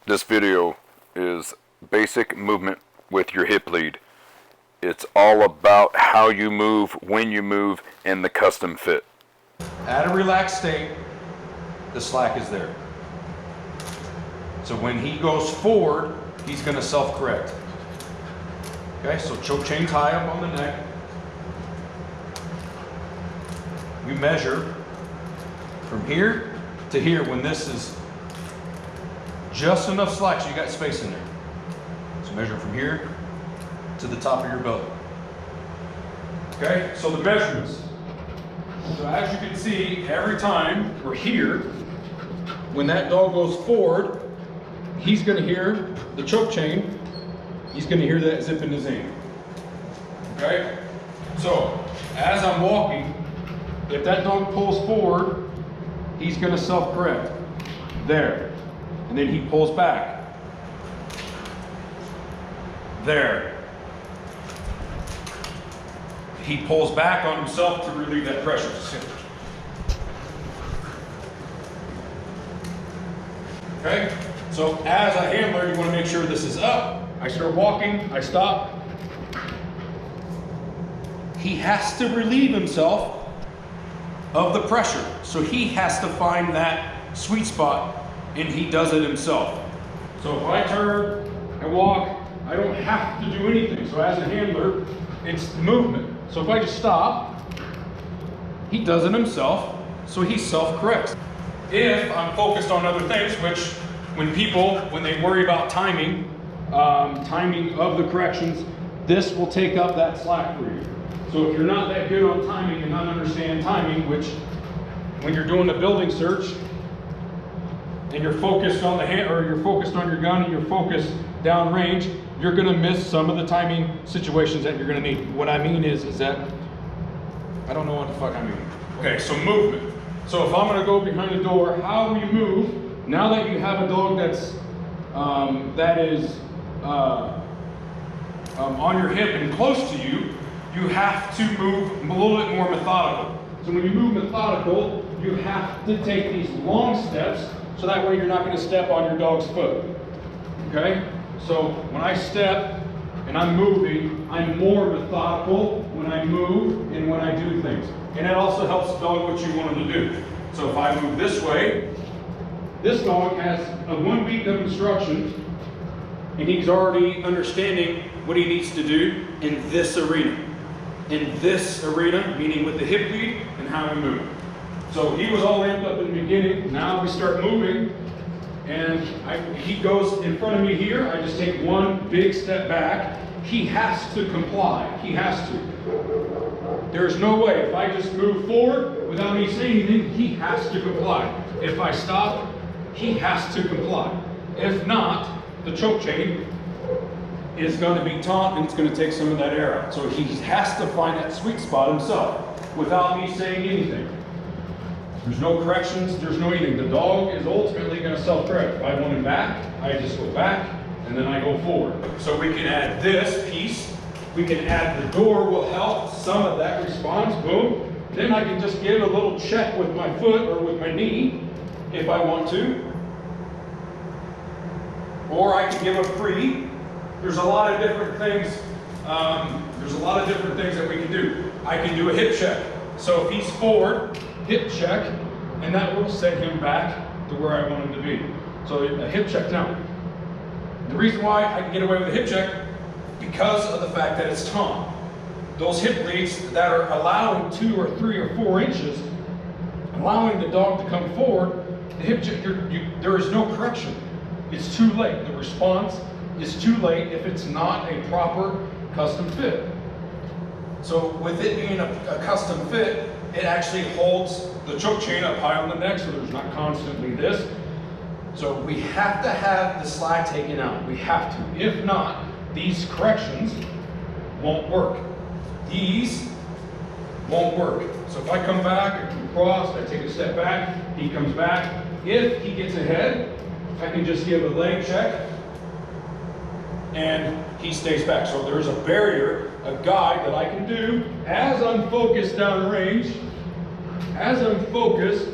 This video is basic movement with your hip lead. It's all about how you move, when you move, and the custom fit. At a relaxed state, the slack is there. So when he goes forward, he's going to self-correct. Okay, so choke chain tie up on the neck. You measure from here to here when this is just enough slack so you got space in there. So measure from here to the top of your belly. Okay, so the measurements. So as you can see, every time we're here, when that dog goes forward, he's going to hear the choke chain. He's going to hear that zip in his aim. Okay, so as I'm walking, if that dog pulls forward, he's going to self-correct. There. And then he pulls back. There. He pulls back on himself to relieve that pressure. Okay? So as a handler, you want to make sure this is up. I start walking, I stop. He has to relieve himself of the pressure. So he has to find that sweet spot, and he does it himself. So if I turn, I walk, I don't have to do anything. So as a handler, it's movement. So if I just stop, he does it himself, so he self-corrects. If I'm focused on other things, which when they worry about timing, timing of the corrections, this will take up that slack for you. So if you're not that good on timing and not understand timing, which when you're doing a building search and you're focused on the hand, or you're focused on your gun and you're focused down range, you're gonna miss some of the timing situations that you're gonna need. What I mean is that, I don't know what the fuck I mean. Okay, so movement. So if I'm gonna go behind the door, how we move, now that you have a dog that's, on your hip and close to you, you have to move a little bit more methodical. So when you move methodical, you have to take these long steps, so that way you're not gonna step on your dog's foot, okay? So when I step and I'm moving, I'm more methodical when I move and when I do things. And it also helps the dog what you want him to do. So if I move this way, this dog has a 1 week of instruction, and he's already understanding what he needs to do in this arena. In this arena, meaning with the hip lead and how we move. So he was all amped up in the beginning. Now we start moving, and he goes in front of me here. I just take one big step back. He has to comply. He has to. There's no way. If I just move forward without me saying anything, he has to comply. If I stop, he has to comply. If not, the choke chain is going to be taut, and it's going to take some of that air out. So he has to find that sweet spot himself without me saying anything. There's no corrections, there's no anything. The dog is ultimately going to self-correct. If I want him back, I just go back, and then I go forward. So we can add this piece. We can add the door will help some of that response, boom. Then I can just give a little check with my foot or with my knee if I want to. Or I can give a free. There's a lot of different things. That we can do. I can do a hip check. So if he's forward, hip check, and that will set him back to where I want him to be. So a hip check now. The reason why I can get away with a hip check, because of the fact that it's taut. Those hip leads that are allowing 2 or 3 or 4 inches, allowing the dog to come forward, the hip check, there is no correction. It's too late. The response is too late if it's not a proper custom fit. So with it being a custom fit, it actually holds the choke chain up high on the neck, so there's not constantly this. So we have to have the slack taken out. We have to. If not, these corrections won't work. These won't work. So if I come back, I come across, I take a step back, he comes back. If he gets ahead, I can just give a leg check, and he stays back. So there's a barrier, a guide that I can do as I'm focused down range. As I'm focused,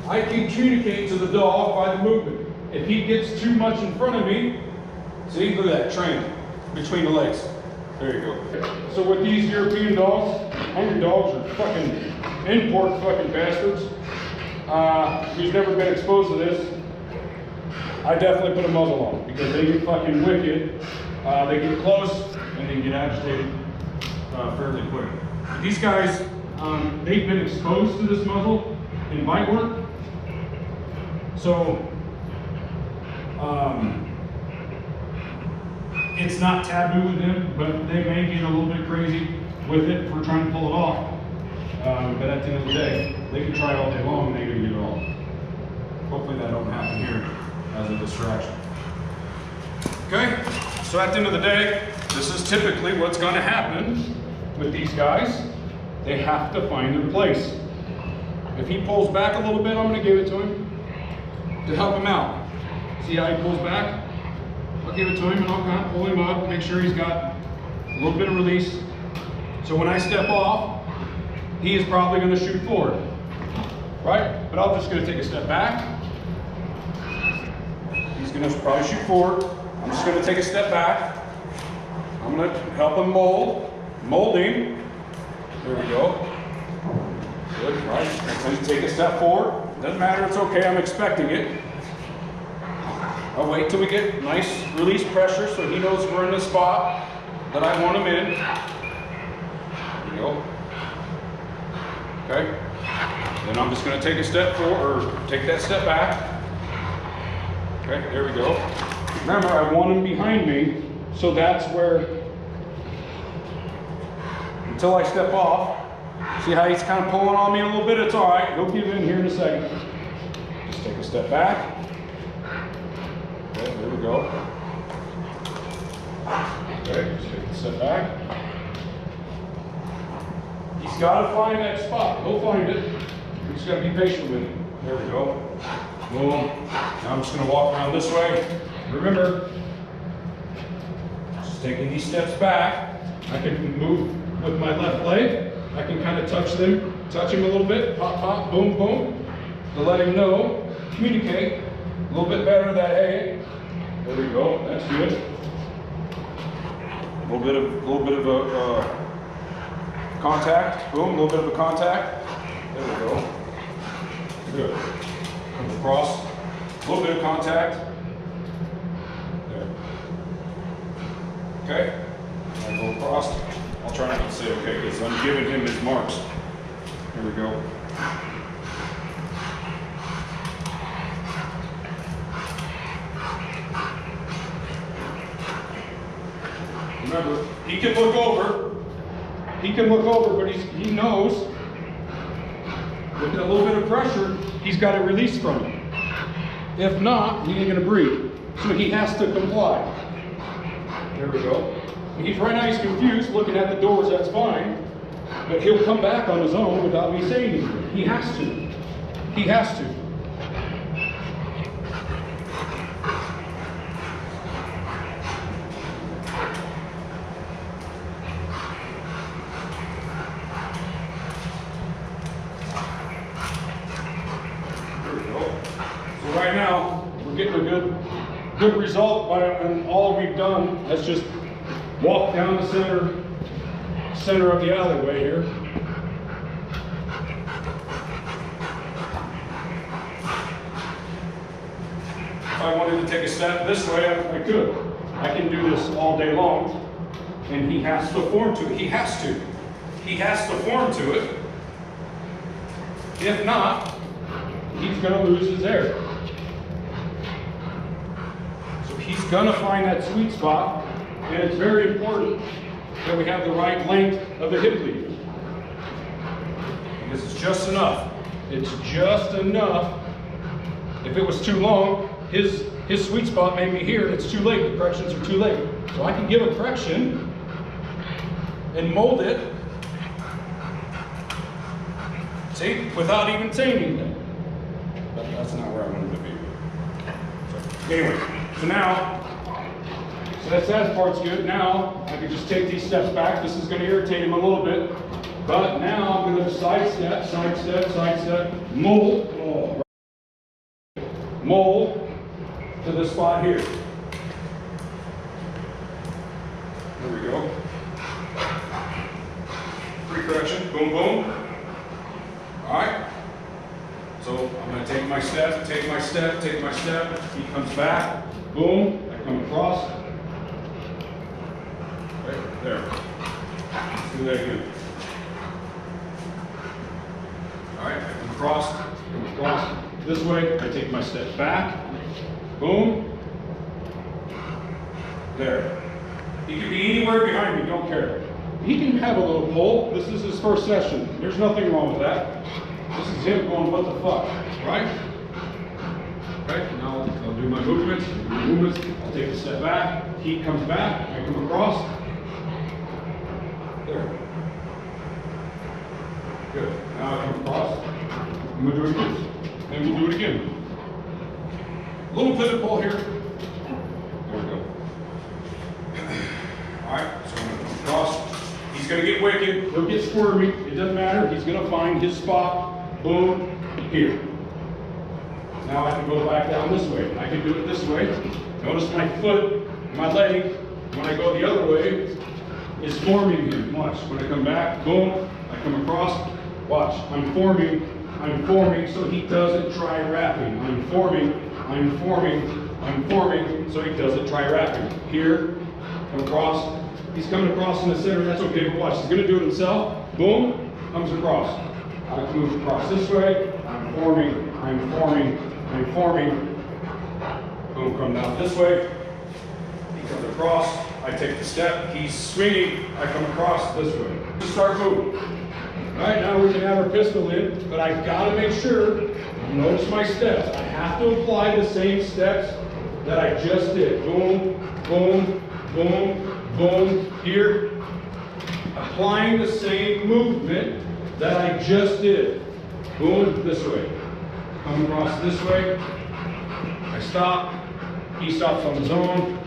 I can communicate to the dog by the movement. if he gets too much in front of me, see, look at that train between the legs. There you go. So with these European dogs, hungry dogs are fucking import fucking bastards. Who's never been exposed to this, I definitely put a muzzle on because they get fucking wicked. They get close and they get agitated fairly quick. These guys, they've been exposed to this muzzle in bite work. So, it's not taboo with them, but they may get a little bit crazy with it if we're trying to pull it off. But at the end of the day, they can try all day long and they can get it off. Hopefully that don't happen here as a distraction. Okay, so at the end of the day, this is typically what's gonna happen with these guys. They have to find their place. If he pulls back a little bit, I'm gonna give it to him to help him out. See how he pulls back? I'll give it to him and I'll kind of pull him up, make sure he's got a little bit of release. So when I step off, he is probably gonna shoot forward, right? But I'm just gonna take a step back. He's gonna probably shoot forward. I'm just gonna take a step back. I'm gonna help him molding. There we go. Good, right? Just take a step forward. Doesn't matter, it's okay, I'm expecting it. I'll wait till we get nice release pressure so he knows we're in the spot that I want him in. There we go. Okay. Then I'm just gonna take a step forward, or take that step back. Okay, there we go. Remember, I want him behind me, so that's where, until I step off, see how he's kind of pulling on me a little bit? It's all right, he'll give in here in a second. Just take a step back. Okay, there we go. Okay, just take a step back. He's got to find that spot. He'll find it. We just got to be patient with him. There we go. Boom. Now I'm just going to walk around this way. Remember, just taking these steps back, I can move with my left leg. I can kind of touch him a little bit. Pop, pop, boom, boom. To let him know, communicate a little bit better that, hey, there we go. That's good. A little bit of a contact. Boom, a little bit of a contact. There we go. Good. Come across. A little bit of contact. There. Okay. I go across. I'll try not to say okay because I'm giving him his marks. Here we go. Remember, he can look over. But he knows with a little bit of pressure, he's got to release from it. If not, he ain't gonna breathe. So he has to comply. There we go. Right now he's confused, looking at the doors, that's fine. But he'll come back on his own without me saying anything. He has to. He has to. Right now, we're getting a good result, and all we've done is just walk down the center of the alleyway here. If I wanted to take a step this way, I could. I can do this all day long, and he has to form to it. He has to. He has to form to it. If not, he's going to lose his air. He's gonna find that sweet spot, and it's very important that we have the right length of the hip lead. Because it's just enough. It's just enough. If it was too long, his sweet spot may be here, and it's too late. The corrections are too late. So I can give a correction and mold it, see, without even saying anything. But that's not where I wanted to be. So, anyway. So now, that part's good. Now, I can just take these steps back. This is going to irritate him a little bit. But now I'm going to sidestep, mold, mold, to this spot here. There we go. Pre-correction, boom, boom. All right. So I'm going to take my step, take my step, take my step. He comes back, boom. I come across. Right there. Let's do that again. All right, I come across this way. I take my step back, boom. There. He can be anywhere behind me, don't care. He can have a little pull. This is his first session. There's nothing wrong with that. This is him going, what the fuck, right? Okay, now I'll do my movements. I'll take a step back. He comes back. I come across. There. Good. Now I come across. I'm going to do it again. Then we'll do it again. Little pivot pull here. There we go. All right, so I'm going to come across. He's going to get wicked. He'll get squirmy. It doesn't matter. He's going to find his spot. Boom. Here. Now I can go back down this way. I can do it this way. Notice my foot, my leg, when I go the other way, is forming him. Watch. When I come back, boom, I come across. Watch. I'm forming so he doesn't try wrapping. I'm forming so he doesn't try wrapping. Here, come across. He's coming across in the center, that's okay, but watch, he's gonna do it himself. Boom, comes across. I can move across this way. I'm forming. Boom, come down this way. He comes across. I take the step. He's swinging. I come across this way. Just start moving. All right, now we can have our pistol in, but I've got to make sure, notice my steps. I have to apply the same steps that I just did. Boom, boom, boom, boom. Here, applying the same movement that I just did. Boom, this way. Come across this way. I stop. He stops on his own.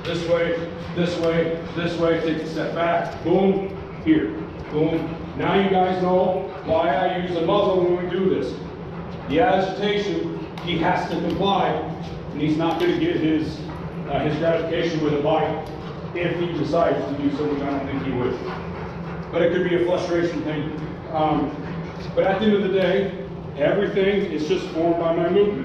This way, this way, this way. Take a step back. Boom, here. Boom. Now you guys know why I use a muzzle when we do this. The agitation, he has to comply, and he's not going to get his gratification with a bite if he decides to do so, which I don't think he would. But it could be a frustration thing. But at the end of the day, everything is just formed by my movement.